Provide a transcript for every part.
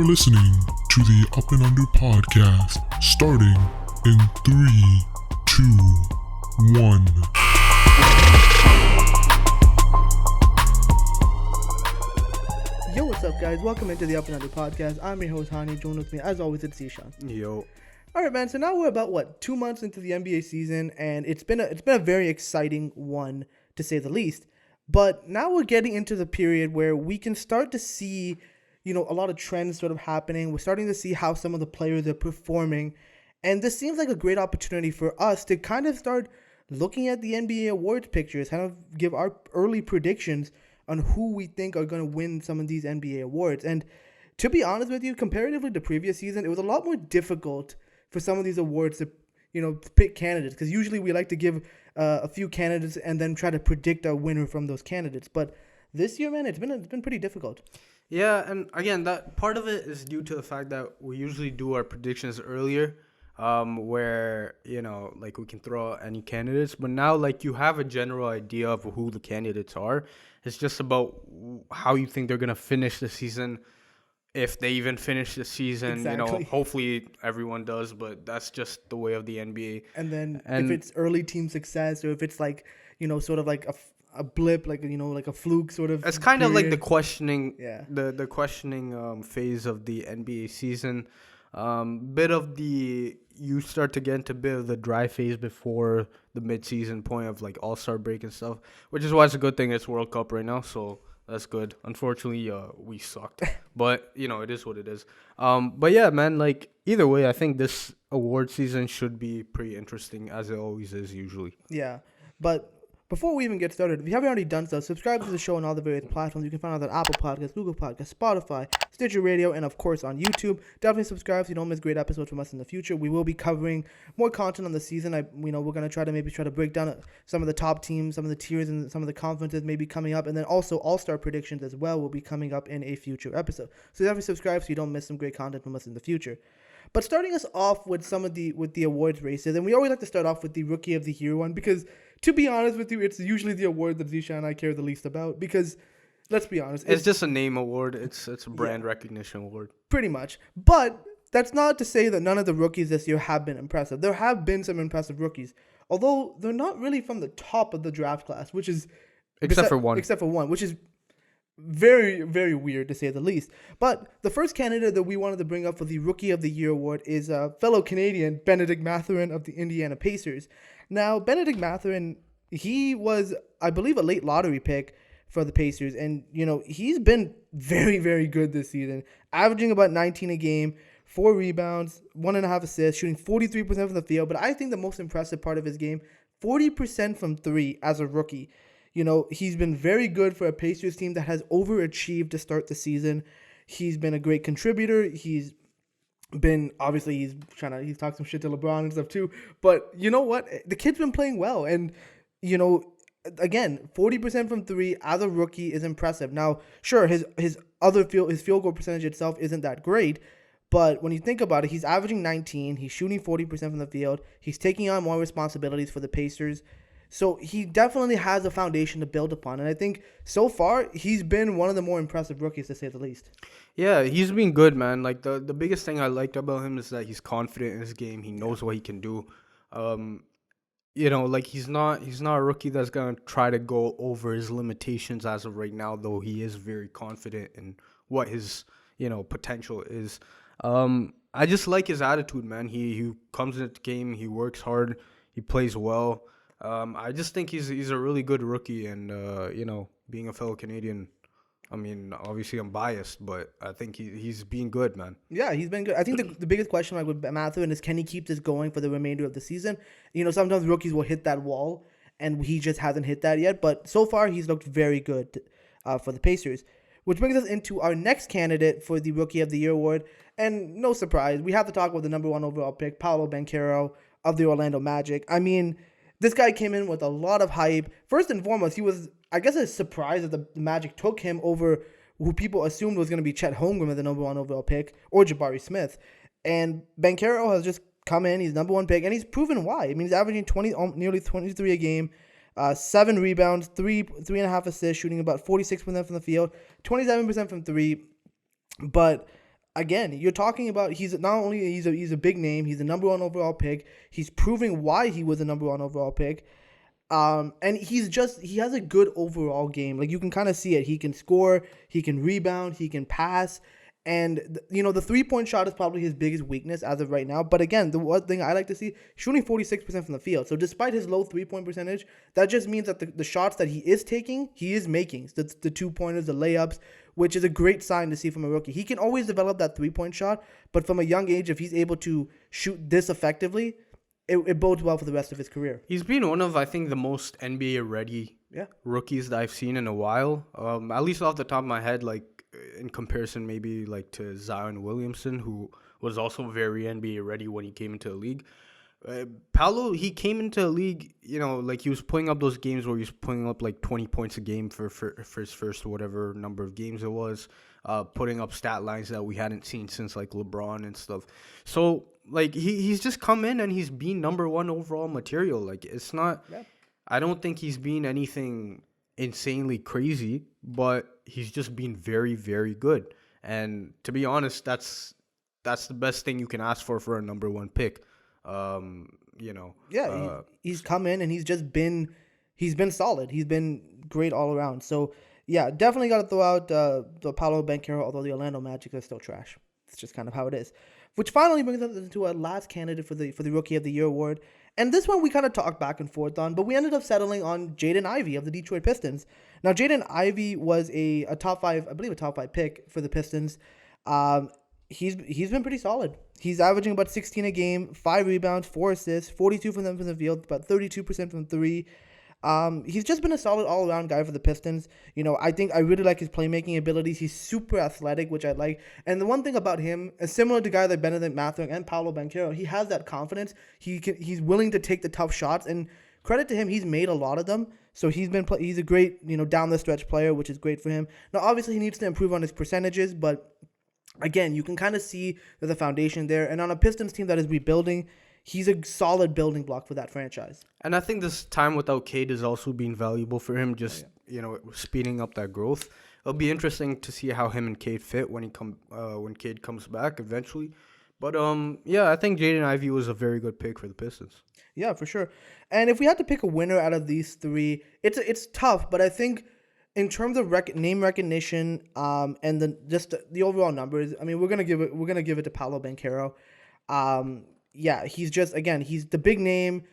You're listening to the Up and Under podcast, starting in 3, 2, 1. Yo, what's up, guys? Welcome into the Up and Under podcast. I'm your host, Hani. Joined with me, as always, it's Zeeshan. Yo. All right, man. So now we're about 2 months into the NBA season, and it's been a very exciting one, to say the least. But now we're getting into the period where we can start to see, a lot of trends sort of happening. We're starting to see how some of the players are performing, and this seems like a great opportunity for us to kind of start looking at the NBA awards pictures, kind of give our early predictions on who we think are going to win some of these NBA awards. And to be honest with you, comparatively to previous season, it was a lot more difficult for some of these awards to, pick candidates, because usually we like to give a few candidates and then try to predict a winner from those candidates. But this year, man, it's been pretty difficult. Yeah, and again, that part of it is due to the fact that we usually do our predictions earlier, where, we can throw out any candidates. But now, you have a general idea of who the candidates are. It's just about how you think they're going to finish the season, if they even finish the season. Exactly. Hopefully everyone does, but that's just the way of the NBA. And then if it's early team success, or if it's sort of like a blip, like a fluke sort of. It's kind of like the questioning, yeah. the questioning phase of the NBA season. You start to get into a bit of the dry phase before the mid-season point of All-Star break and stuff, which is why it's a good thing it's World Cup right now, so that's good. Unfortunately, we sucked, but it is what it is. But yeah, man, either way, I think this award season should be pretty interesting, as it always is usually. Yeah, but before we even get started, if you haven't already done so, subscribe to the show on all the various platforms. You can find us on Apple Podcasts, Google Podcasts, Spotify, Stitcher Radio, and of course on YouTube. Definitely subscribe so you don't miss great episodes from us in the future. We will be covering more content on the season. We're going to try to break down some of the top teams, some of the tiers, and some of the conferences maybe coming up, and then also All-Star predictions as well will be coming up in a future episode. So definitely subscribe so you don't miss some great content from us in the future. But starting us off with the awards races, and we always like to start off with the Rookie of the Year one, because to be honest with you, it's usually the award that Zeeshan and I care the least about, because let's be honest, it's just a name award. It's a brand recognition award. Pretty much. But that's not to say that none of the rookies this year have been impressive. There have been some impressive rookies, although they're not really from the top of the draft class, which is except for one, which is very, very weird to say the least. But the first candidate that we wanted to bring up for the Rookie of the Year award is fellow Canadian Bennedict Mathurin of the Indiana Pacers. Now, Bennedict Mathurin, he was, I believe, a late lottery pick for the Pacers, and he's been very, very good this season, averaging about 19 a game, 4 rebounds, 1.5 assists, shooting 43% from the field. But I think the most impressive part of his game, 40% from 3 as a rookie. He's been very good for a Pacers team that has overachieved to start the season. He's been a great contributor. He's talked some shit to LeBron and stuff too. But you know what? The kid's been playing well. And, again, 40% from 3 as a rookie is impressive. Now, sure, his field goal percentage itself isn't that great. But when you think about it, he's averaging 19. He's shooting 40% from the field. He's taking on more responsibilities for the Pacers. So he definitely has a foundation to build upon. And I think so far, he's been one of the more impressive rookies, to say the least. Yeah, he's been good, man. The biggest thing I liked about him is that he's confident in his game. He knows what he can do. He's not a rookie that's going to try to go over his limitations as of right now, though he is very confident in what his, potential is. I just like his attitude, man. He comes into the game, he works hard, he plays well. I just think he's a really good rookie, and being a fellow Canadian, I mean, obviously I'm biased, but I think he's been good, man. Yeah, he's been good. I think the biggest question with Mathurin is, can he keep this going for the remainder of the season? Sometimes rookies will hit that wall, and he just hasn't hit that yet. But so far, he's looked very good for the Pacers. Which brings us into our next candidate for the Rookie of the Year award. And no surprise, we have to talk about the number 1 overall pick, Paolo Banchero of the Orlando Magic. I mean, this guy came in with a lot of hype. First and foremost, he was, I guess, a surprise that the Magic took him over who people assumed was going to be Chet Holmgren with the number 1 overall pick, or Jabari Smith. And Banchero has just come in. He's number 1 pick, and he's proven why. I mean, he's averaging nearly 23 a game, 7 rebounds, 3.5 assists, shooting about 46% from the field, 27% from 3. But again, you're talking about he's not only he's a big name, he's the number one overall pick. He's proving why he was the number one overall pick. And he has a good overall game. Like, you can kind of see it. He can score, he can rebound, he can pass. And, the 3-point shot is probably his biggest weakness as of right now. But again, the one thing I like to see, shooting 46% from the field. So despite his low 3-point percentage, that just means that the shots that he is taking, he is making. The 2-pointers, the layups, which is a great sign to see from a rookie. He can always develop that 3-point shot, but from a young age, if he's able to shoot this effectively, it bodes well for the rest of his career. He's been one of, I think, the most NBA ready rookies that I've seen in a while. At least off the top of my head, like in comparison maybe like to Zion Williamson, who was also very NBA ready when he came into the league. Paolo, he came into the league, like he was putting up those games where he was putting up like 20 points a game for his first whatever number of games it was, putting up stat lines that we hadn't seen since like LeBron and stuff. So like he's just come in and he's been number one overall material. Like it's not, I don't think he's been anything insanely crazy, but he's just been very, very good. And to be honest, that's the best thing you can ask for a number one pick. He's come in and he's been solid. He's been great all around. So yeah, definitely got to throw out the Paolo Banchero, although the Orlando Magic are still trash. It's just kind of how it is. Which finally brings us to our last candidate for the Rookie of the Year award. And this one we kind of talked back and forth on, but we ended up settling on Jaden Ivey of the Detroit Pistons. Now, Jaden Ivey was a top 5 pick for the Pistons. He's been pretty solid. He's averaging about 16 a game, 5 rebounds, 4 assists, 42 from them from the field, about 32% from 3. He's just been a solid all-around guy for the Pistons. I think I really like his playmaking abilities. He's super athletic, which I like. And the one thing about him, similar to guys like Benedict Mathurin and Paolo Banchero, he has that confidence. He's willing to take the tough shots, and credit to him, he's made a lot of them. So he's a great, down the stretch player, which is great for him. Now, obviously, he needs to improve on his percentages, but again, you can kind of see there's a foundation there. And on a Pistons team that is rebuilding, he's a solid building block for that franchise. And I think this time without Cade has also been valuable for him, just speeding up that growth. It'll be interesting to see how him and Cade fit when Cade comes back eventually. But I think Jaden Ivey was a very good pick for the Pistons. Yeah, for sure. And if we had to pick a winner out of these three, it's tough. But I think in terms of name recognition, and the overall numbers, I mean, we're gonna give it to Paolo Banchero. He's the big name.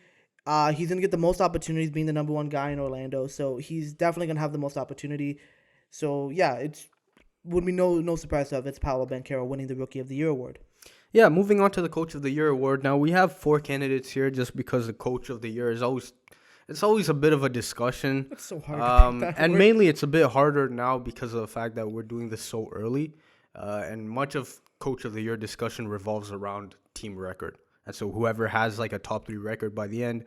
He's going to get the most opportunities being the number one guy in Orlando. So he's definitely going to have the most opportunity. So, it would be no surprise to have it's Paolo Banchero winning the Rookie of the Year award. Yeah, moving on to the Coach of the Year award. Now, we have 4 candidates here just because the Coach of the Year is always a bit of a discussion. It's so hard to pick that and word. mainly it's a bit harder now because of the fact that we're doing this so early. And much of Coach of the Year discussion revolves around team record. And so whoever has like a top 3 record by the end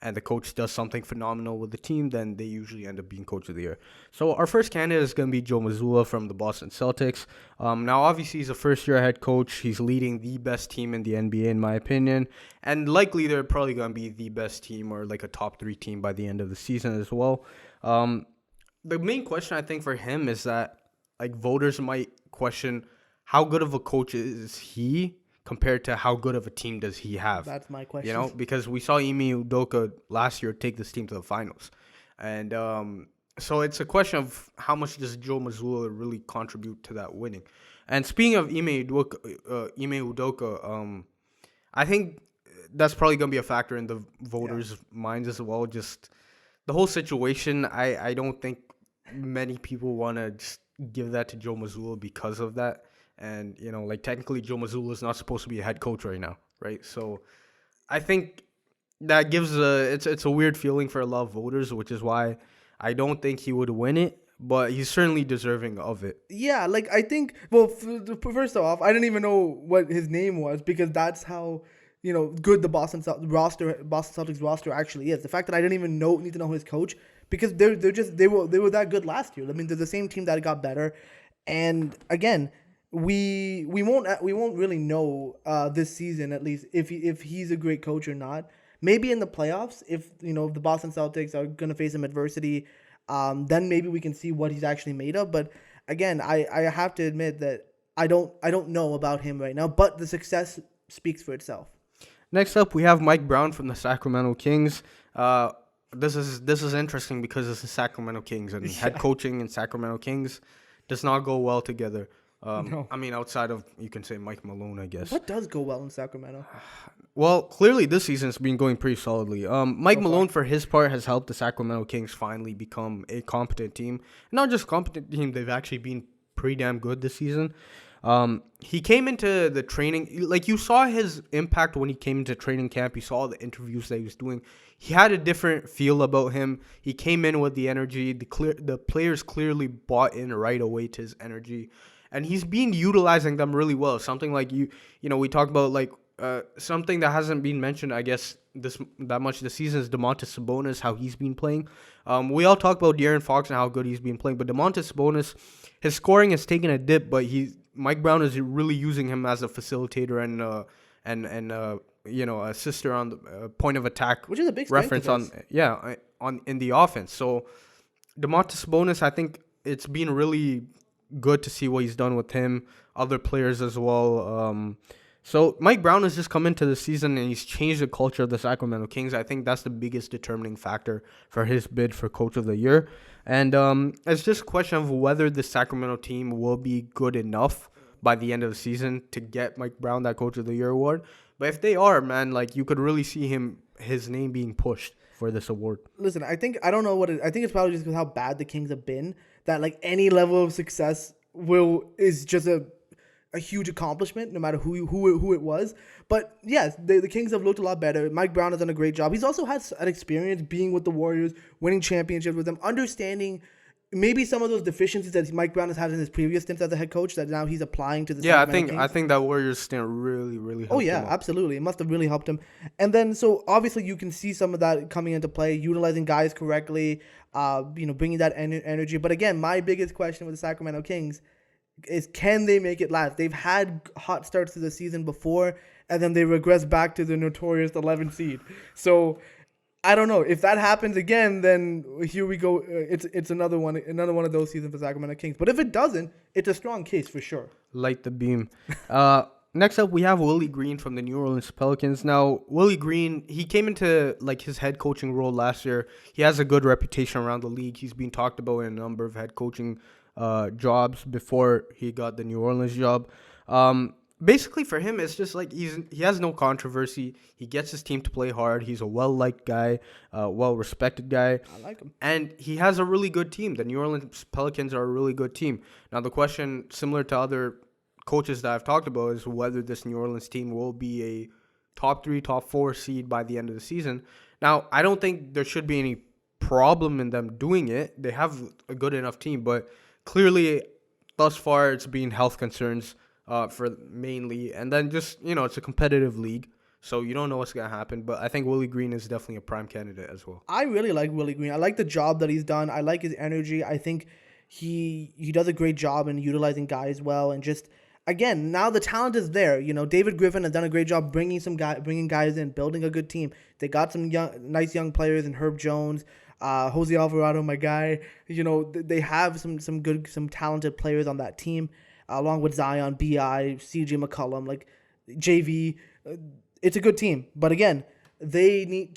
and the coach does something phenomenal with the team, then they usually end up being Coach of the Year. So our first candidate is going to be Joe Mazzulla from the Boston Celtics. Now, obviously, he's a first-year head coach. He's leading the best team in the NBA, in my opinion. And likely they're probably going to be the best team or like a top 3 team by the end of the season as well. The main question, I think, for him is that like voters might question how good of a coach is he compared to how good of a team does he have. That's my question. Because we saw Ime Udoka last year take this team to the finals. And so it's a question of how much does Joe Mazzulla really contribute to that winning. And speaking of Ime Udoka, I think that's probably going to be a factor in the voters' minds as well. Just the whole situation, I don't think many people want to just give that to Joe Mazzulla because of that. And, technically Joe Mazzulla is not supposed to be a head coach right now, right? So I think that gives it's a weird feeling for a lot of voters, which is why I don't think he would win it, but he's certainly deserving of it. Yeah, I think, well, first off, I didn't even know what his name was because that's how, good the Boston Celtics roster actually is. The fact that I didn't even need to know his coach because they were that good last year. I mean, they're the same team that got better. And again, we won't really know this season, at least if he's a great coach or not. Maybe in the playoffs, if the Boston Celtics are gonna face some adversity, then maybe we can see what he's actually made of. But again, I have to admit that I don't know about him right now, but the success speaks for itself. Next up, we have Mike Brown from the Sacramento Kings. This is interesting because it's the Sacramento Kings, and head coaching in Sacramento Kings does not go well together. No. I mean, outside of, you can say, Mike Malone, I guess. What does go well in Sacramento? Well, clearly this season's been going pretty solidly. Mike Malone, for his part, has helped the Sacramento Kings finally become a competent team. Not just competent team, they've actually been pretty damn good this season. He came into the training, like you saw his impact when he came into training camp. You saw the interviews that he was doing. He had a different feel about him. He came in with the energy. The players clearly bought in right away to his energy, and he's been utilizing them really well. Something like we talked about, like something that hasn't been mentioned, I guess, that much this season is Domantas Sabonis, how he's been playing. We all talk about De'Aaron Fox and how good he's been playing, but Domantas Sabonis, his scoring has taken a dip, but Mike Brown is really using him as a facilitator and a sister on the point of attack, Which is a big reference on in the offense. So Domantas Sabonis, I think it's been really good to see what he's done with him, other players as well. So Mike Brown has just come into the season and he's changed the culture of the Sacramento Kings. I think that's the biggest determining factor for his bid for Coach of the Year. And it's just a question of whether the Sacramento team will be good enough by the end of the season to get Mike Brown that Coach of the Year award. But if they are, man, like you could really see his name being pushed for this award. Listen, I think it's probably just because how bad the Kings have been that like any level of success is just a huge accomplishment, no matter who it was. But yes, the Kings have looked a lot better. Mike Brown has done a great job. He's also had an experience being with the Warriors, winning championships with them, understanding maybe some of those deficiencies that Mike Brown has had in his previous stints as a head coach that now he's applying to the Sacramento Kings. I think that Warriors stint really helped him. Oh yeah, absolutely. It must have really helped him. And then so obviously you can see some of that coming into play, utilizing guys correctly, bringing that energy. But again, my biggest question with the Sacramento Kings is, can they make it last? They've had hot starts to the season before, and then they regress back to the notorious 11th seed. So I don't know if that happens again. Then here we go. It's another one of those seasons for Sacramento Kings. But if it doesn't, it's a strong case for sure. Light the beam. Next up, we have Willie Green from the New Orleans Pelicans. Now, Willie Green, he came into like his head coaching role last year. He has a good reputation around the league. He's been talked about in a number of head coaching jobs before he got the New Orleans job. Basically for him, it's just like he has no controversy. He gets his team to play hard. He's a well-liked guy, well-respected guy. I like him. And he has a really good team. The New Orleans Pelicans are a really good team. Now the question, similar to other coaches that I've talked about, is whether this New Orleans team will be a top 3, top 4 seed by the end of the season. Now, I don't think there should be any problem in them doing it. They have a good enough team, but clearly, thus far, it's been health concerns for mainly. And then just, it's a competitive league, so you don't know what's going to happen. But I think Willie Green is definitely a prime candidate as well. I really like Willie Green. I like the job that he's done. I like his energy. I think he does a great job in utilizing guys well. And just, again, now the talent is there. David Griffin has done a great job bringing guys in, building a good team. They got some nice young players in Herb Jones, Jose Alvarado, my guy. They have some talented players on that team, along with Zion, BI, CJ McCollum, like JV. It's a good team, but again, they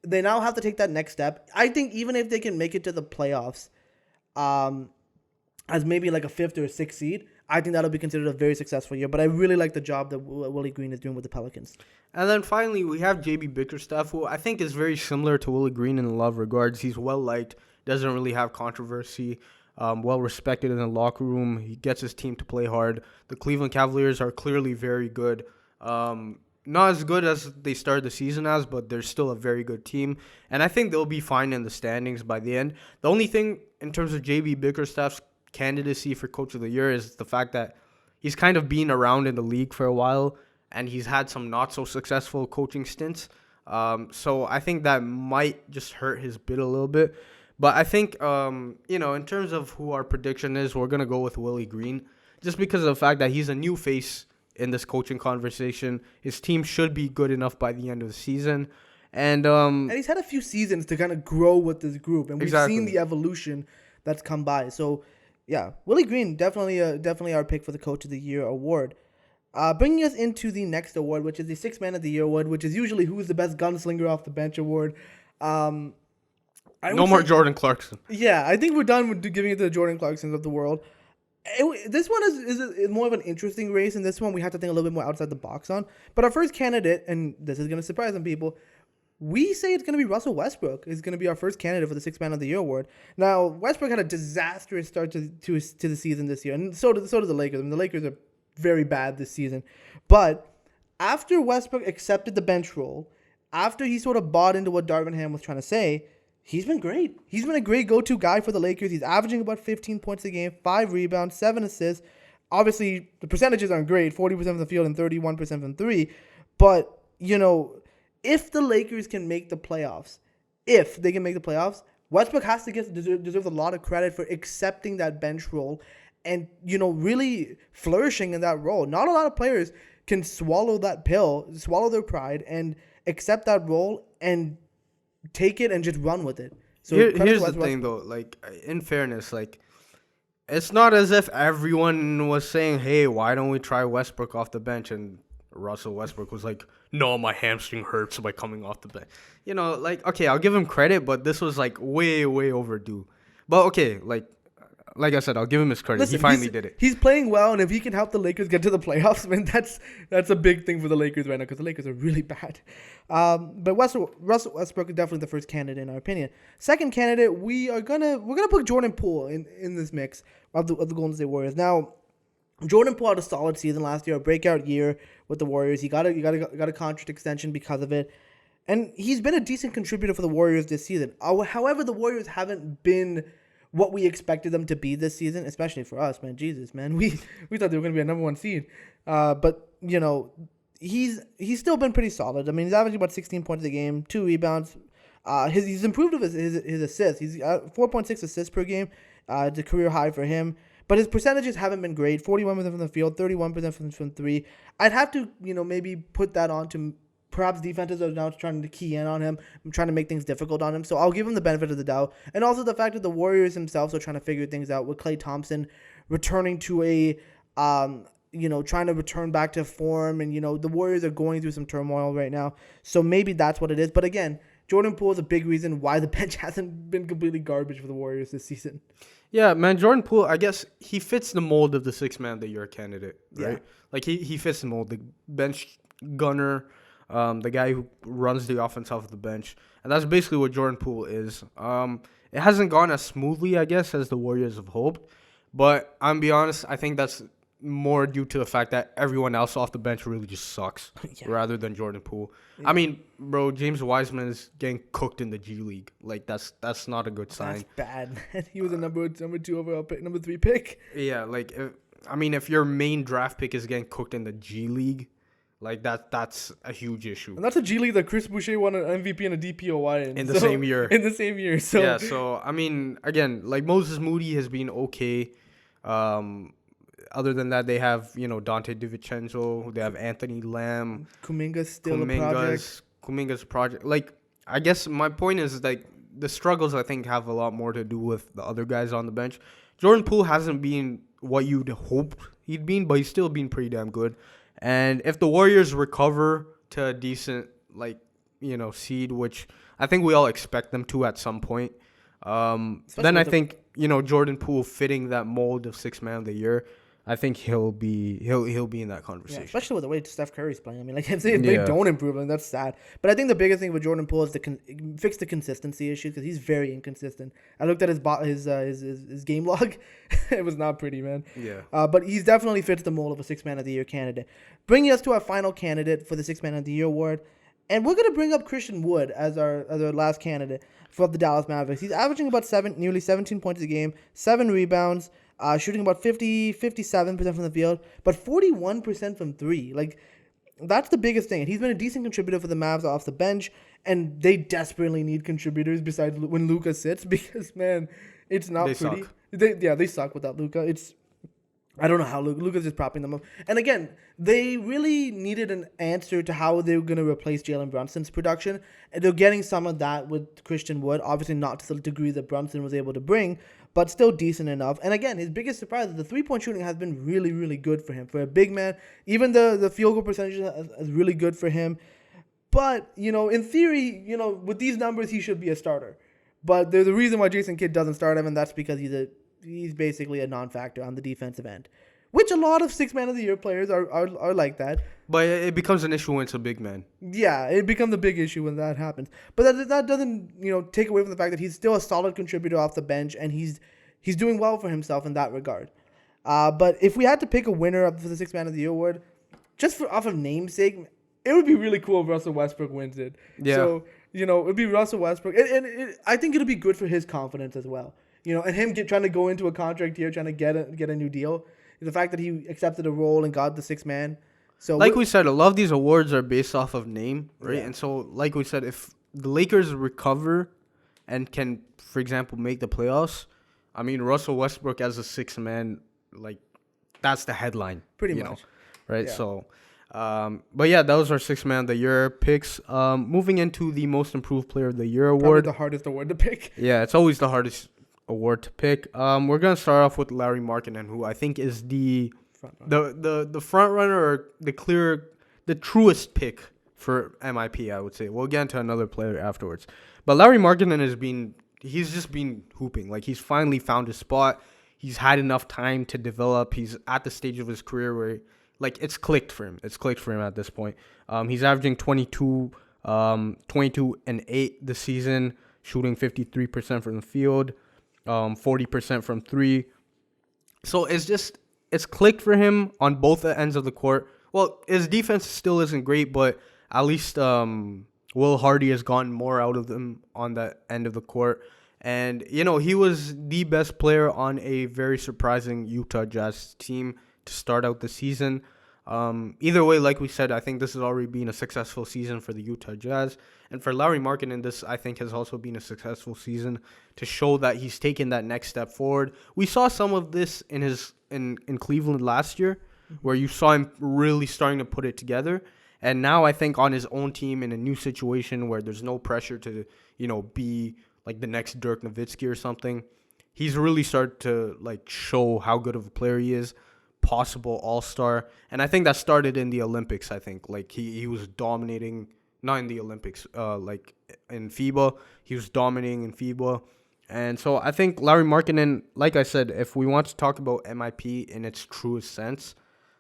now have to take that next step. I think even if they can make it to the playoffs, as maybe like a 5th or a 6th seed, I think that'll be considered a very successful year. But I really like the job that Willie Green is doing with the Pelicans. And then finally, we have JB Bickerstaff, who I think is very similar to Willie Green in a lot of regards. He's well-liked, doesn't really have controversy, well-respected in the locker room. He gets his team to play hard. The Cleveland Cavaliers are clearly very good. Not as good as they started the season as, but they're still a very good team. And I think they'll be fine in the standings by the end. The only thing in terms of JB Bickerstaff's candidacy for Coach of the Year is the fact that he's kind of been around in the league for a while, and he's had some not so successful coaching stints. So I think that might just hurt his bid a little bit. But I think, in terms of who our prediction is, we're going to go with Willie Green, just because of the fact that he's a new face in this coaching conversation. His team should be good enough by the end of the season. And he's had a few seasons to kind of grow with this group, and we've seen the evolution that's come by. So Yeah, Willie Green, definitely our pick for the Coach of the Year award. Bringing us into the next award, which is the Sixth Man of the Year award, which is usually who's the best gunslinger off the bench award. No more Jordan Clarkson. Yeah, I think we're done with giving it to the Jordan Clarksons of the world. This one is more of an interesting race, and this one we have to think a little bit more outside the box on. But our first candidate, and this is going to surprise some people, we say it's going to be Russell Westbrook is going to be our first candidate for the Sixth Man of the Year award. Now, Westbrook had a disastrous start to the season this year, and so did the Lakers. I mean, the Lakers are very bad this season. But after Westbrook accepted the bench role, after he sort of bought into what Darvin Ham was trying to say, he's been great. He's been a great go-to guy for the Lakers. He's averaging about 15 points a game, 5 rebounds, 7 assists. Obviously, the percentages aren't great, 40% from the field and 31% from 3. But, if the Lakers can make the playoffs, Westbrook has to deserves a lot of credit for accepting that bench role and, really flourishing in that role. Not a lot of players can swallow that pill, swallow their pride, and accept that role and take it and just run with it. So here's the thing, though. Like, in fairness, like, it's not as if everyone was saying, hey, why don't we try Westbrook off the bench? And Russell Westbrook was like, no, my hamstring hurts by coming off the bench. Okay, I'll give him credit, but this was, like, way, way overdue. But, okay, like I said, I'll give him his credit. Listen, he finally did it. He's playing well, and if he can help the Lakers get to the playoffs, man, that's a big thing for the Lakers right now because the Lakers are really bad. But Russell Westbrook is definitely the first candidate in our opinion. Second candidate, we're gonna put Jordan Poole in this mix of the Golden State Warriors. Now, Jordan Poole had a solid season last year, a breakout year with the Warriors. He got a contract extension because of it, and he's been a decent contributor for the Warriors this season. However, the Warriors haven't been what we expected them to be this season, especially for us, man. Jesus, man, we thought they were going to be a number 1 seed, but he's still been pretty solid. I mean, he's averaging about 16 points a game, 2 rebounds. He's improved with his assists. He's 4.6 assists per game. It's a career high for him. But his percentages haven't been great. 41% from the field, 31% from 3. I'd have to, maybe put that on to perhaps defenses are now trying to key in on him. I'm trying to make things difficult on him. So I'll give him the benefit of the doubt. And also the fact that the Warriors themselves are trying to figure things out with Klay Thompson returning to trying to return back to form. And, the Warriors are going through some turmoil right now. So maybe that's what it is. But again, Jordan Poole is a big reason why the bench hasn't been completely garbage for the Warriors this season. Yeah, man, Jordan Poole, I guess he fits the mold of the Sixth Man of the Year candidate, right? Yeah. Like, he fits the mold, the bench gunner, the guy who runs the offense off the bench. And that's basically what Jordan Poole is. It hasn't gone as smoothly, I guess, as the Warriors have hoped. But I'm going to be honest, I think that's more due to the fact that everyone else off the bench really just sucks rather than Jordan Poole. Yeah. I mean, bro, James Wiseman is getting cooked in the G League. Like, that's not a good sign. That's bad, man. He was a number 2 overall pick, number 3 pick. Yeah, like, if your main draft pick is getting cooked in the G League, like, that's a huge issue. And that's a G League that Chris Boucher won an MVP and a DPOY in the same year. In the same year, so. Yeah, so, I mean, again, like, Moses Moody has been okay. Other than that, they have, Dante DiVincenzo. They have Anthony Lamb. Kuminga's still a project. Kuminga's a project. Like, I guess my point is, like, the struggles, I think, have a lot more to do with the other guys on the bench. Jordan Poole hasn't been what you'd hope he'd been, but he's still been pretty damn good. And if the Warriors recover to a decent, seed, which I think we all expect them to at some point, then I think, Jordan Poole fitting that mold of Sixth Man of the Year, I think he'll be in that conversation. Yeah, especially with the way Steph Curry's playing. I mean, if they don't improve, then that's sad. But I think the biggest thing with Jordan Poole is to fix the consistency issue because he's very inconsistent. I looked at his game log. It was not pretty, man. Yeah. But he's definitely fits the mold of a Sixth Man of the Year candidate. Bringing us to our final candidate for the Sixth Man of the Year award. And we're going to bring up Christian Wood as our last candidate for the Dallas Mavericks. He's averaging about nearly 17 points a game, 7 rebounds, shooting about 57% from the field, but 41% from 3. Like, that's the biggest thing. And he's been a decent contributor for the Mavs off the bench, and they desperately need contributors besides when Luka sits because, man, it's not they pretty. Suck. They suck without Luka. I don't know how Luka's just propping them up. And again, they really needed an answer to how they were going to replace Jalen Brunson's production. And they're getting some of that with Christian Wood. Obviously not to the degree that Brunson was able to bring, but still decent enough. And again, his biggest surprise is the three-point shooting has been really, really good for him. For a big man, even the field goal percentage is really good for him. But, in theory, with these numbers, he should be a starter. But there's a reason why Jason Kidd doesn't start him, and that's because he's basically a non-factor on the defensive end, which a lot of Sixth Man of the Year players are like that. But it becomes an issue when it's a big man. Yeah, it becomes a big issue when that happens. But that doesn't take away from the fact that he's still a solid contributor off the bench, and he's doing well for himself in that regard. But if we had to pick a winner for the Sixth Man of the Year award, just off of namesake, it would be really cool if Russell Westbrook wins it. Yeah. So it would be Russell Westbrook, and I think it'll be good for his confidence as well. And him trying to go into a contract here, trying to get a new deal. The fact that he accepted a role and got the Sixth Man. So like we said, a lot of these awards are based off of name, right? Yeah. And so, like we said, if the Lakers recover and can, for example, make the playoffs, I mean, Russell Westbrook as a Sixth Man, like, that's the headline. Pretty much. Right? Yeah. So, but yeah, that was our Sixth Man of the Year picks. Moving into the Most Improved Player of the Year Probably award. the hardest award to pick. Yeah, it's always the hardest award to pick. We're gonna start off with Larry Markkinen, who I think is the front runner or the truest pick for MIP. I would say we'll get into another player afterwards, but Larry Markkinen he's just been hooping. Like, he's finally found his spot. He's had enough time to develop. He's at the stage of his career where, like, it's clicked for him. It's clicked for him at this point. He's averaging 22 and 8 this season, shooting 53% from the field. 40% from three. So it's clicked for him on both the ends of the court. Well, his defense still isn't great, but at least Will Hardy has gotten more out of them on that end of the court. And, he was the best player on a very surprising Utah Jazz team to start out the season. Either way, like we said, I think this has already been a successful season for the Utah Jazz. And for Larry Markkinen, this, I think, has also been a successful season to show that he's taken that next step forward. We saw some of this in Cleveland last year, where you saw him really starting to put it together. And now I think on his own team in a new situation where there's no pressure to, be like the next Dirk Nowitzki or something, he's really started to, like, show how good of a player he is. Possible all-star, and I think that started in the Olympics. I think, like, he was dominating, not in the Olympics, like in FIBA, he was dominating in FIBA. And so I think Larry Markkinen, like I said, if we want to talk about MIP in its truest sense,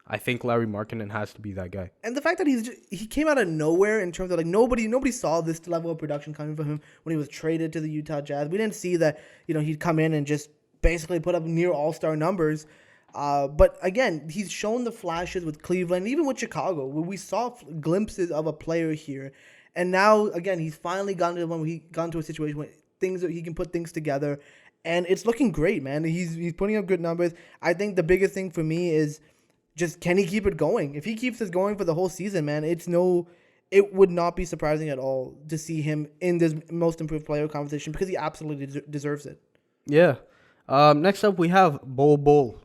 I think Larry Markkinen has to be that guy. And the fact that he came out of nowhere in terms of, like, nobody saw this level of production coming from him when he was traded to the Utah Jazz. We didn't see that, he'd come in and just basically put up near all-star numbers. But again, he's shown the flashes with Cleveland, even with Chicago, where we saw glimpses of a player here. And now, again, he's finally gotten to a situation where he can put things together, and it's looking great, man. He's putting up good numbers. I think the biggest thing for me is just, can he keep it going? If he keeps this going for the whole season, man, it would not be surprising at all to see him in this Most Improved Player conversation, because he absolutely deserves it. Yeah. Next up, we have Bol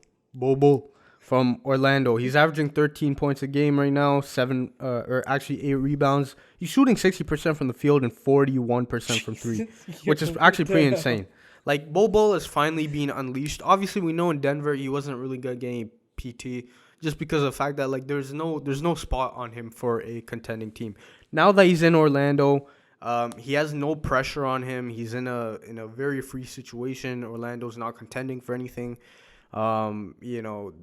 from Orlando. He's averaging 13 points a game right now, 8 rebounds. He's shooting 60% from the field and 41% from three, which is actually pretty insane. Like, Bol is finally being unleashed. Obviously, we know in Denver he wasn't really good getting PT, just because of the fact that, like, there's no spot on him for a contending team. Now that he's in Orlando, he has no pressure on him. He's in a very free situation. Orlando's not contending for anything. They'll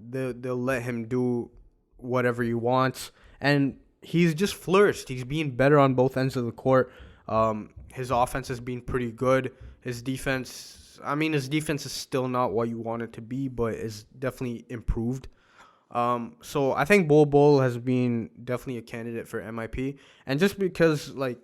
let him do whatever he wants, and he's just flourished. He's being better on both ends of the court. His offense has been pretty good. His defense is still not what you want it to be, but it's definitely improved. So I think Bol has been definitely a candidate for MIP, and just because, like,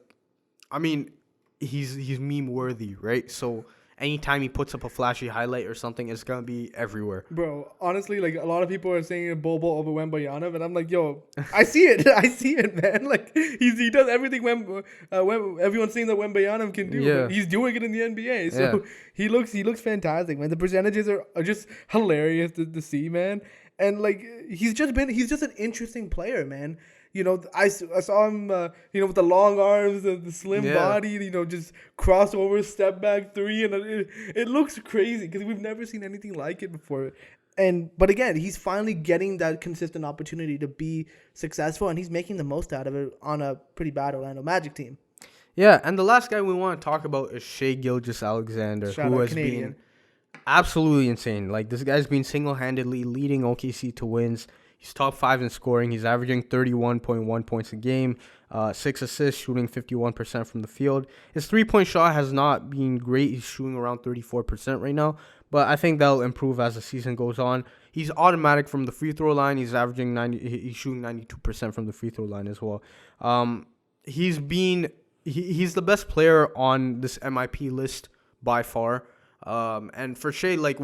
he's meme worthy, right? So anytime he puts up a flashy highlight or something, it's going to be everywhere. Bro, honestly, like, a lot of people are saying Bol over Wembanyama, and I'm like, yo, I see it. I see it, man. Like, he does everything when everyone's saying that Wembanyama can do. Yeah. He's doing it in the NBA. So he looks fantastic, man. The percentages are just hilarious to see, man. and like he's just an interesting player, man. You know, I saw him, with the long arms, the slim body, just crossover, step back three, and it looks crazy because we've never seen anything like it before. But again, he's finally getting that consistent opportunity to be successful, and he's making the most out of it on a pretty bad Orlando Magic team. Yeah, and the last guy we want to talk about is Shai Gilgeous-Alexander, who has been absolutely insane. Like, this guy's been single-handedly leading OKC to wins. He's top 5 in scoring. He's averaging 31.1 points a game, 6 assists, shooting 51% from the field. His three-point shot has not been great. He's shooting around 34% right now, but I think that'll improve as the season goes on. He's automatic from the free throw line. He's averaging he's shooting 92% from the free throw line as well. He's the best player on this MIP list by far. And for Shai, like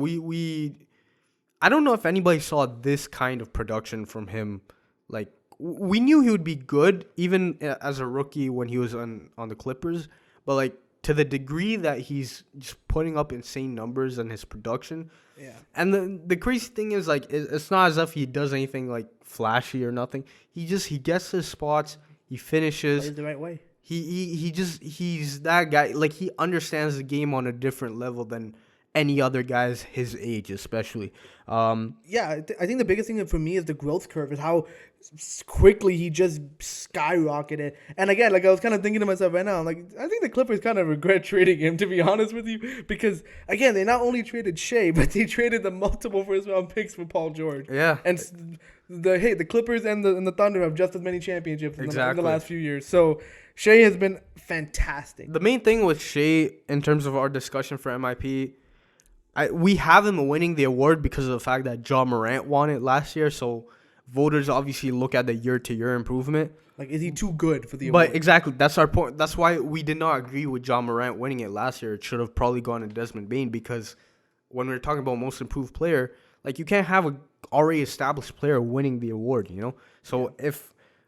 I don't know if anybody saw this kind of production from him. Like, we knew he would be good even as a rookie when he was on the Clippers, but like to the degree that he's just putting up insane numbers in his production. Yeah. And the crazy thing is, like, it's not as if he does anything like flashy or nothing. He gets his spots, he finishes. Plays the right way. He's that guy. Like, he understands the game on a different level than any other guys his age, especially. I think the biggest thing for me is the growth curve, is how quickly he just skyrocketed. And again, like, I was kind of thinking to myself right now, I'm like, I think the Clippers kind of regret trading him, to be honest with you, because again, they not only traded Shai, but they traded the multiple first round picks for Paul George. Yeah. And the Clippers and the Thunder have just as many championships in the last few years. So Shai has been fantastic. The main thing with Shai in terms of our discussion for MIP, we have him winning the award because of the fact that Ja Morant won it last year. So voters obviously look at the year-to-year improvement. Like, is he too good for the award? But exactly, that's our point. That's why we did not agree with Ja Morant winning it last year. It should have probably gone to Desmond Bane, because when we're talking about most improved player, like, you can't have a already established player winning the award, So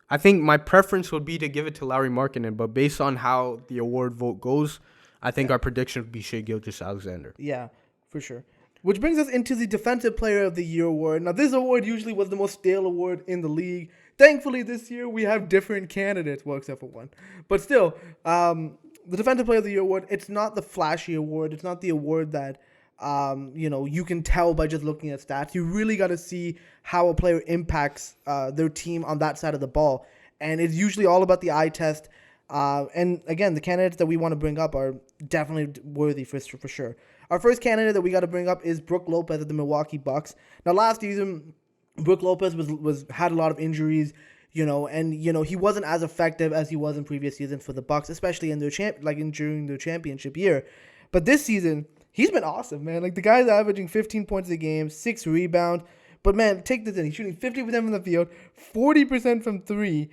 I think my preference would be to give it to Lauri Markkanen, but based on how the award vote goes, I think our prediction would be Shai Gilgeous-Alexander. Yeah. For sure. Which brings us into the Defensive Player of the Year award. Now, this award usually was the most stale award in the league. Thankfully, this year we have different candidates, well, except for one. But still, the Defensive Player of the Year award, it's not the flashy award. It's not the award that, you can tell by just looking at stats. You really got to see how a player impacts their team on that side of the ball. And it's usually all about the eye test. And again, the candidates that we want to bring up are definitely worthy for sure. Our first candidate that we got to bring up is Brook Lopez of the Milwaukee Bucks. Now, last season, Brook Lopez had a lot of injuries, and he wasn't as effective as he was in previous seasons for the Bucks, especially in during their championship year. But this season, he's been awesome, man. Like, the guy's averaging 15 points a game, 6 rebounds. But man, take this in. He's shooting 50% from the field, 40% from 3.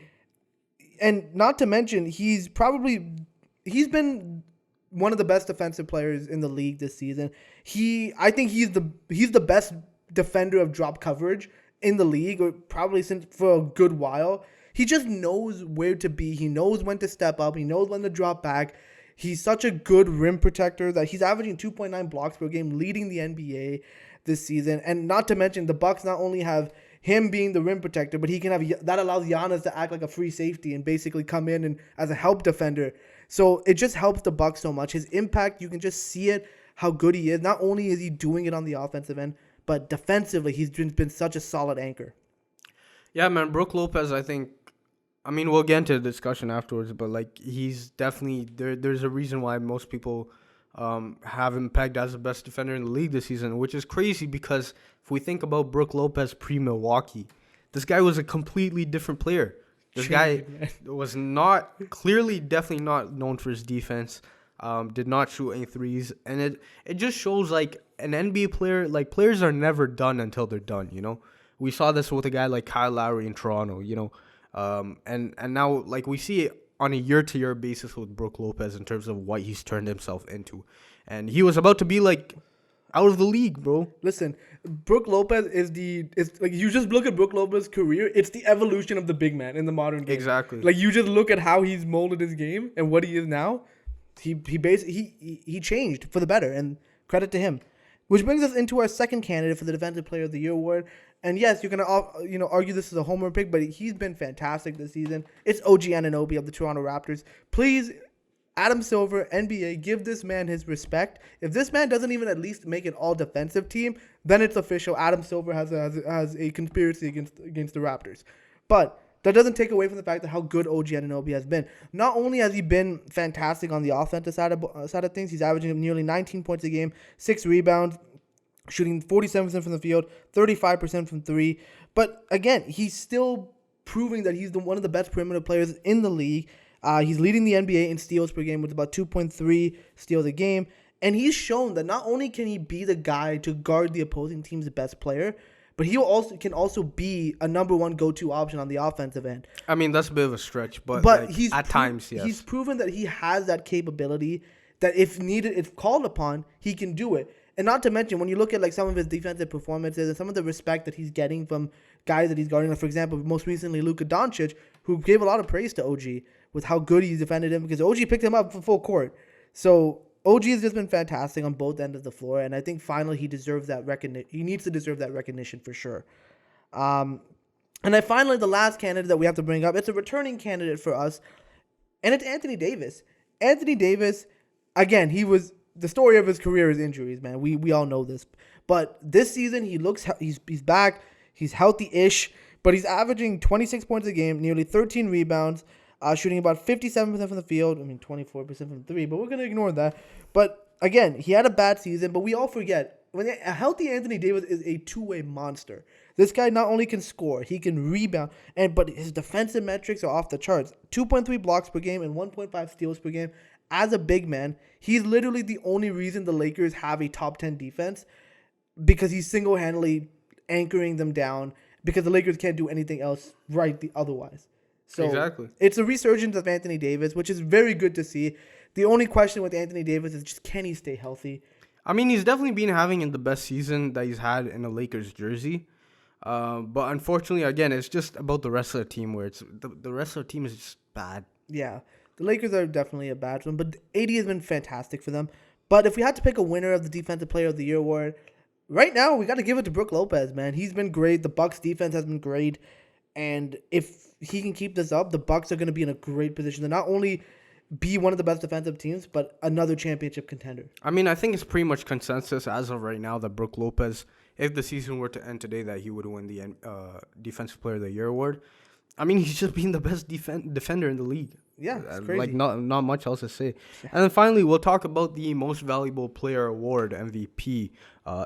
And not to mention, he's been one of the best defensive players in the league this season. I think he's the best defender of drop coverage in the league, or probably for a good while. He just knows where to be. He knows when to step up. He knows when to drop back. He's such a good rim protector that he's averaging 2.9 blocks per game, leading the NBA this season. And not to mention, the Bucks not only have him being the rim protector, but that allows Giannis to act like a free safety and basically come in and as a help defender. So it just helps the Bucks so much. His impact, you can just see it, how good he is. Not only is he doing it on the offensive end, but defensively, he's been such a solid anchor. Yeah, man, Brook Lopez, I think, we'll get into the discussion afterwards, but like, he's definitely there's a reason why most people have him pegged as the best defender in the league this season, which is crazy because if we think about Brook Lopez pre-Milwaukee, this guy was a completely different player. This guy was definitely not known for his defense, did not shoot any threes, and it just shows, like, an NBA player, like, players are never done until they're done, We saw this with a guy like Kyle Lowry in Toronto, and now, like, we see it on a year-to-year basis with Brook Lopez in terms of what he's turned himself into. And he was about to be, like, out of the league, bro. Listen, Brook Lopez is like, you just look at Brook Lopez's career, it's the evolution of the big man in the modern game. Exactly. Like, you just look at how he's molded his game and what he is now. He changed for the better, and credit to him. Which brings us into our second candidate for the Defensive Player of the Year award. And yes, you're gonna argue this is a homer pick, but he's been fantastic this season. It's OG Anunoby of the Toronto Raptors. Please, Adam Silver, NBA, give this man his respect. If this man doesn't even at least make an all-defensive team, then it's official. Adam Silver has a conspiracy against the Raptors. But that doesn't take away from the fact that how good OG Anunoby has been. Not only has he been fantastic on the offensive side of things, he's averaging nearly 19 points a game, 6 rebounds, shooting 47% from the field, 35% from three. But again, he's still proving that he's one of the best perimeter players in the league. He's leading the NBA in steals per game with about 2.3 steals a game. And he's shown that not only can he be the guy to guard the opposing team's best player, but he can also be a number one go-to option on the offensive end. I mean, that's a bit of a stretch, but he's times, yes. He's proven that he has that capability, that if needed, if called upon, he can do it. And not to mention, when you look at like some of his defensive performances and some of the respect that he's getting from guys that he's guarding, like for example, most recently Luka Doncic, who gave a lot of praise to OG with how good he's defended him because OG picked him up for full court. So OG has just been fantastic on both ends of the floor, and I think finally he deserves that recognition. He needs to deserve that recognition for sure. And then finally, the last candidate that we have to bring up, it's a returning candidate for us, and it's Anthony Davis. Anthony Davis, again, the story of his career is injuries, man. We all know this. But this season, he's back. He's healthy-ish, but he's averaging 26 points a game, nearly 13 rebounds, shooting about 57% from the field. 24% from three, but we're going to ignore that. But again, he had a bad season, but we all forget, a healthy Anthony Davis is a two-way monster. This guy not only can score, he can rebound, but his defensive metrics are off the charts. 2.3 blocks per game and 1.5 steals per game. As a big man, he's literally the only reason the Lakers have a top 10 defense, because he's single-handedly anchoring them down, because the Lakers can't do anything else otherwise. So exactly. It's a resurgence of Anthony Davis, which is very good to see. The only question with Anthony Davis is just, can he stay healthy? I mean, he's definitely been having the best season that he's had in a Lakers jersey. But unfortunately, again, it's just about the rest of the team, where it's the rest of the team is just bad. Yeah, the Lakers are definitely a bad one, but AD has been fantastic for them. But if we had to pick a winner of the Defensive Player of the Year award, right now we got to give it to Brook Lopez, man. He's been great. The Bucks defense has been great. And if he can keep this up, the Bucks are going to be in a great position to not only be one of the best defensive teams, but another championship contender. I mean, I think it's pretty much consensus as of right now that Brook Lopez, if the season were to end today, that he would win the Defensive Player of the Year award. I mean, he's just been the best defender in the league. Yeah, it's crazy. Like, not much else to say. Yeah. And then finally, we'll talk about the Most Valuable Player award, MVP,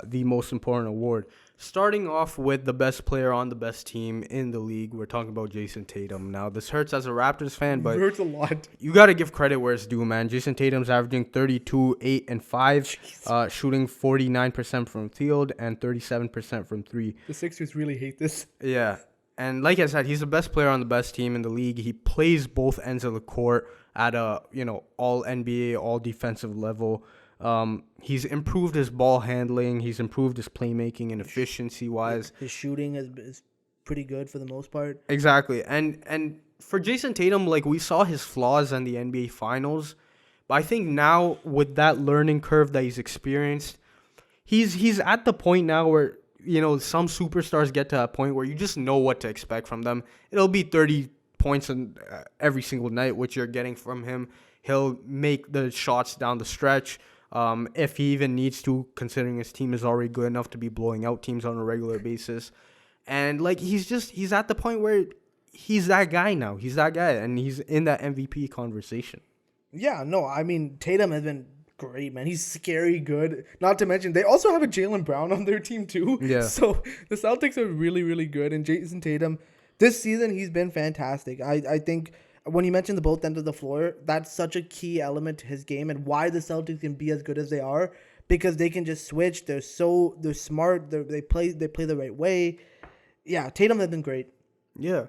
the most important award. Starting off with the best player on the best team in the league, we're talking about Jason Tatum. Now, this hurts as a Raptors fan, but it hurts a lot. You got to give credit where it's due, man. Jason Tatum's averaging 32, 8, and 5, shooting 49% from field and 37% from three. The Sixers really hate this. Yeah. And like I said, he's the best player on the best team in the league. He plays both ends of the court at a, all NBA, all defensive level. He's improved his ball handling. He's improved his playmaking and efficiency-wise. His shooting is pretty good for the most part. Exactly. And for Jason Tatum, like, we saw his flaws in the NBA Finals. But I think now with that learning curve that he's experienced, he's at the point now where, some superstars get to a point where you just know what to expect from them. It'll be 30 points every single night, which you're getting from him. He'll make the shots down the stretch. If he even needs to, considering his team is already good enough to be blowing out teams on a regular basis. And, like, he's at the point where he's that guy now. He's that guy, and he's in that MVP conversation. Yeah, no, I mean, Tatum has been great, man. He's scary good. Not to mention, they also have a Jaylen Brown on their team, too. Yeah. So, the Celtics are really, really good. And Jason Tatum, this season, he's been fantastic. I think when you mentioned the both ends of the floor, that's such a key element to his game and why the Celtics can be as good as they are, because they can just switch. They're smart. They play the right way. Yeah, Tatum has been great. Yeah.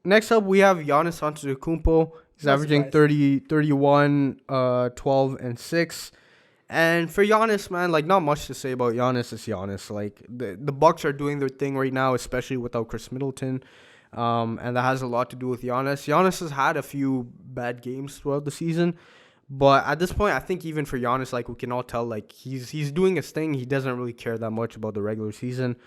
Next up, we have Giannis Antetokounmpo. He's averaging 30, 31, 12, and 6. And for Giannis, man, like, not much to say about Giannis. It's Giannis. Like, the Bucks are doing their thing right now, especially without Chris Middleton. And that has a lot to do with Giannis. Giannis has had a few bad games throughout the season. But at this point, I think even for Giannis, like we can all tell, like he's doing his thing. He doesn't really care that much about the regular season.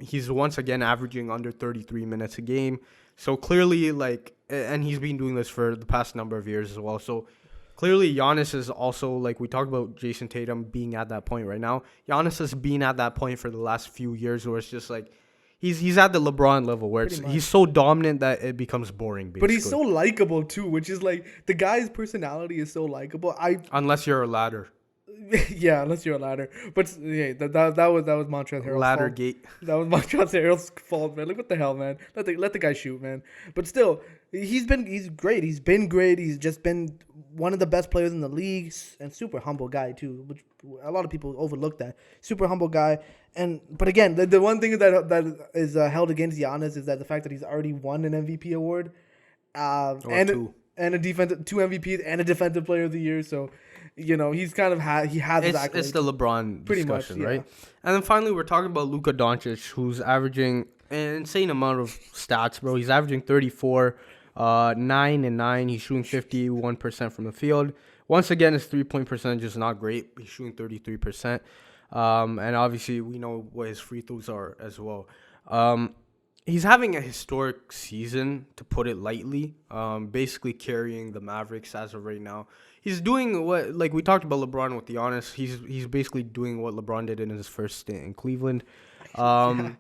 He's once again averaging under 33 minutes a game. So clearly, like, and he's been doing this for the past number of years as well. So clearly, Giannis is also, like we talked about Jason Tatum being at that point right now. Giannis has been at that point for the last few years where it's just like, He's at the LeBron level where he's so dominant that it becomes boring. Basically. But he's so likable too, which is like the guy's personality is so likable. Unless you're a ladder. Yeah, unless you're a ladder. But yeah, that was Montrezl Harrell's ladder fault. gate. That was Montrezl Harrell's fault, man. Like what the hell, man? Let the guy shoot, man. But still, he's great. He's been great. He's just been one of the best players in the league and super humble guy too, which a lot of people overlook that. Super humble guy. But again, the one thing that is held against Giannis is that the fact that he's already won an MVP award, and two MVPs and a Defensive Player of the Year. So, he's kind of he has exactly. It's the LeBron pretty discussion, much, yeah. right? And then finally, we're talking about Luka Doncic, who's averaging an insane amount of stats, bro. He's averaging 34, 9 and 9. He's shooting 51% from the field. Once again, his 3-point percentage is not great. He's shooting 33%. And obviously, we know what his free throws are as well. He's having a historic season, to put it lightly, basically carrying the Mavericks as of right now. He's doing what, like we talked about LeBron with Giannis, he's basically doing what LeBron did in his first stint in Cleveland. I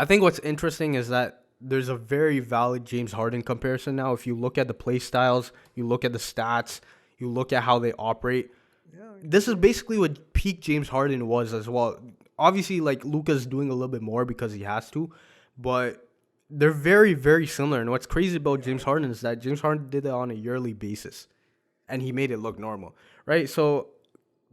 think what's interesting is that there's a very valid James Harden comparison now. If you look at the play styles, you look at the stats, you look at how they operate, this is basically what peak James Harden was as well. Obviously, like, Luka's doing a little bit more because he has to, but they're very, very similar. And what's crazy about James Harden is that James Harden did it on a yearly basis, and he made it look normal, right? So,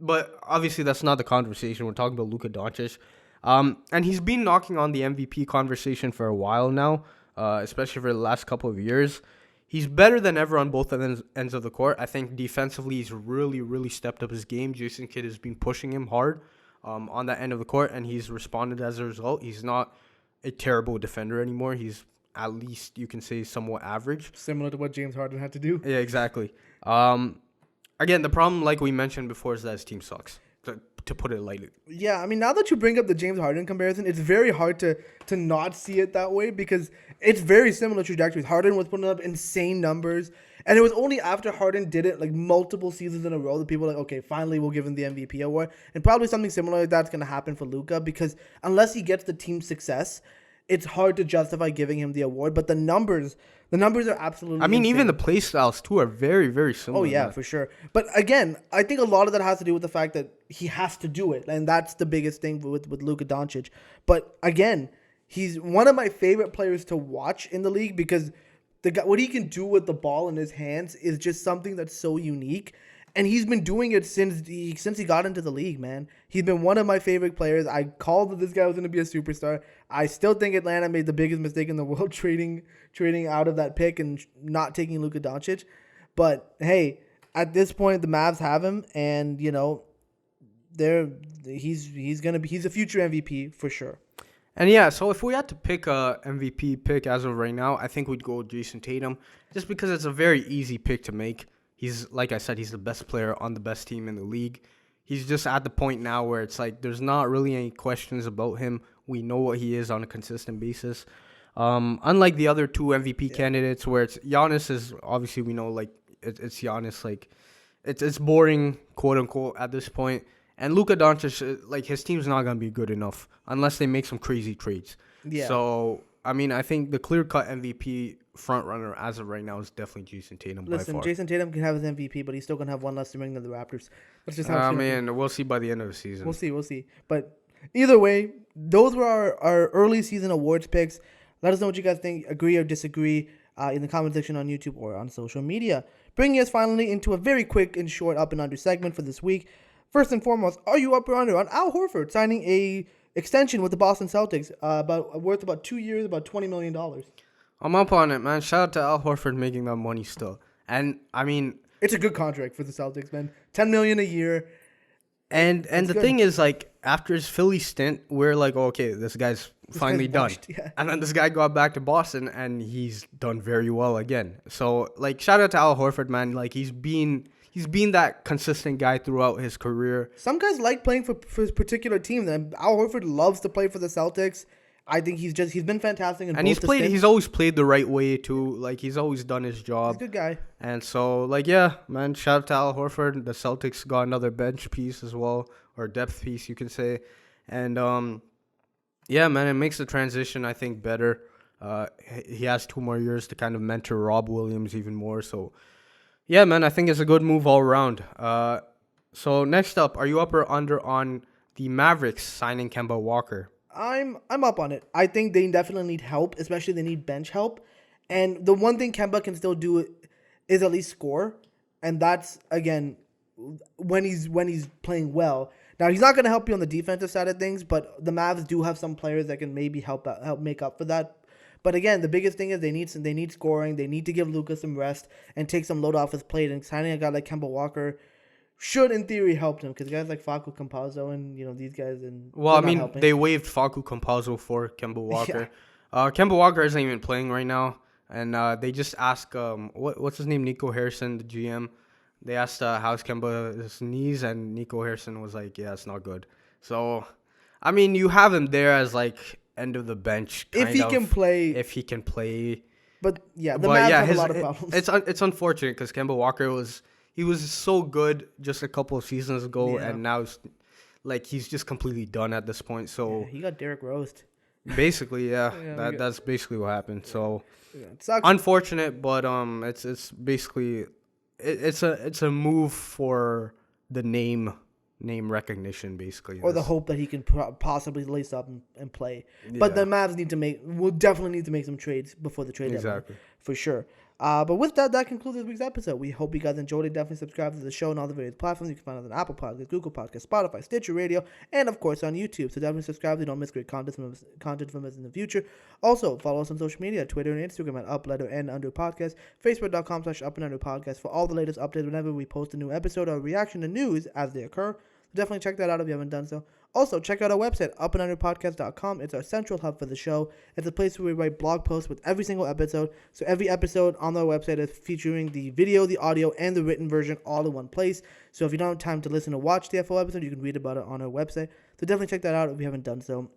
but obviously that's not the conversation. We're talking about Luka Doncic. And he's been knocking on the MVP conversation for a while now, especially for the last couple of years. He's better than ever on both ends of the court. I think defensively he's really, really stepped up his game. Jason Kidd has been pushing him hard on that end of the court, and he's responded as a result. He's not a terrible defender anymore. He's at least, you can say, somewhat average. Similar to what James Harden had to do. Yeah, exactly. Again, the problem, like we mentioned before, is that his team sucks, to put it lightly. Yeah, I mean, now that you bring up the James Harden comparison, it's very hard to not see it that way because it's very similar trajectories. Harden was putting up insane numbers, and it was only after Harden did it like multiple seasons in a row that people were like, okay, finally we'll give him the MVP award. And probably something similar like that's going to happen for Luka because unless he gets the team success, it's hard to justify giving him the award. But the numbers are absolutely I mean, insane. even the play styles, too, are very, very similar. Oh, yeah, for sure. But again, I think a lot of that has to do with the fact that he has to do it. And that's the biggest thing with Luka Doncic. But again, he's one of my favorite players to watch in the league because what he can do with the ball in his hands is just something that's so unique. And he's been doing it since he got into the league, man. He's been one of my favorite players. I called that this guy was going to be a superstar. I still think Atlanta made the biggest mistake in the world trading out of that pick and not taking Luka Doncic. But hey, at this point, the Mavs have him, and he's a future MVP for sure. And yeah, so if we had to pick a MVP pick as of right now, I think we'd go with Jason Tatum, just because it's a very easy pick to make. He's, like I said, he's the best player on the best team in the league. He's just at the point now where it's like there's not really any questions about him. We know what he is on a consistent basis. Unlike the other two MVP candidates, where it's Giannis is obviously we know like it's Giannis, like it's boring, quote unquote, at this point. And Luka Doncic, like his team's not gonna be good enough unless they make some crazy trades. Yeah. So I mean, I think the clear-cut MVP front runner as of right now is definitely Jason Tatum. Listen, by far. Jason Tatum can have his MVP, but he's still gonna have one less ring than the Raptors. That's just how. We'll see by the end of the season. We'll see. But either way, those were our early season awards picks. Let us know what you guys think, agree or disagree, in the comment section on YouTube or on social media. Bringing us finally into a very quick and short up and under segment for this week. First and foremost, are you up or under on Al Horford signing a extension with the Boston Celtics, worth about 2 years, about $20 million? I'm up on it, man. Shout out to Al Horford making that money still. And I mean, it's a good contract for the Celtics, man. $10 million a year. And the thing is, like, after his Philly stint, we're like, okay, this guy's finally done. Yeah. And then this guy got back to Boston, and he's done very well again. So, like, shout out to Al Horford, man. Like, he's been he's been that consistent guy throughout his career. Some guys like playing for his particular team. And Al Horford loves to play for the Celtics. I think he's been fantastic. And he's always played the right way too. Like, he's always done his job. He's a good guy. And so, like, yeah, man, shout out to Al Horford. The Celtics got another bench piece as well, or depth piece, you can say. And, yeah, man, it makes the transition, I think, better. He has 2 more years to kind of mentor Rob Williams even more. So, yeah, man, I think it's a good move all around. So, next up, are you up or under on the Mavericks signing Kemba Walker? I'm up on it. I think they definitely need help, especially they need bench help. And the one thing Kemba can still do is at least score, and that's again when he's playing well. Now he's not going to help you on the defensive side of things, but the Mavs do have some players that can maybe help make up for that. But again, the biggest thing is they need scoring. They need to give Luka some rest and take some load off his plate. And signing a guy like Kemba Walker should, in theory, help him, because guys like Facu Campazzo and these guys they waived Facu Campazzo for Kemba Walker. Yeah. Kemba Walker isn't even playing right now, and they just asked what's his name, Nico Harrison, the GM. They asked how's Kemba's knees, and Nico Harrison was like, yeah, it's not good. So, I mean, you have him there as like end of the bench if he can play. But yeah, the Mavs have a lot of problems. It's unfortunate because Kemba Walker was so good just a couple of seasons ago, and now he's just completely done at this point. So he got Derrick Rose. Basically, that's basically what happened. So it sucks. Unfortunate, but it's basically it's a move for the name recognition, basically, or the hope that he can possibly lace up and play. But the Mavs will definitely need to make some trades before the trade deadline, for sure. But with that concludes this week's episode. We hope you guys enjoyed it. Definitely subscribe to the show on all the various platforms. You can find us on Apple Podcasts, Google Podcasts, Spotify, Stitcher Radio, and of course on YouTube. So definitely subscribe so you don't miss great content from us in the future. Also, follow us on social media, Twitter and Instagram at up_and_podcast, Facebook.com/up_and_podcast for all the latest updates whenever we post a new episode or reaction to news as they occur. Definitely check that out if you haven't done so. Also, check out our website, upandunderpodcast.com. It's our central hub for the show. It's a place where we write blog posts with every single episode. So every episode on our website is featuring the video, the audio, and the written version all in one place. So if you don't have time to listen or watch the full episode, you can read about it on our website. So definitely check that out if you haven't done so.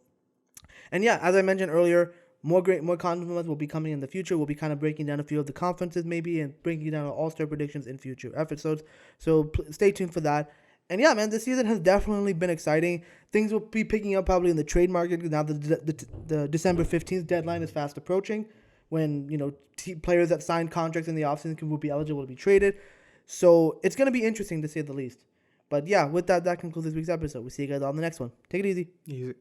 And yeah, as I mentioned earlier, more content from us will be coming in the future. We'll be kind of breaking down a few of the conferences maybe and breaking down our all-star predictions in future episodes. So stay tuned for that. And yeah, man, this season has definitely been exciting. Things will be picking up probably in the trade market now that the December 15th deadline is fast approaching, when players that signed contracts in the offseason will be eligible to be traded. So it's going to be interesting to say the least. But yeah, with that concludes this week's episode. We'll see you guys on the next one. Take it easy.